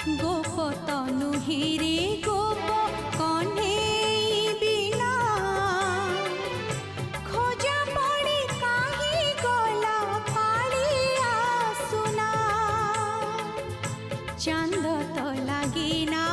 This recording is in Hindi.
गोप तनु हिरे गोप कन्हई बिना खोजा पड़ी काहे गला कालिया सुना चांद तो लागी ना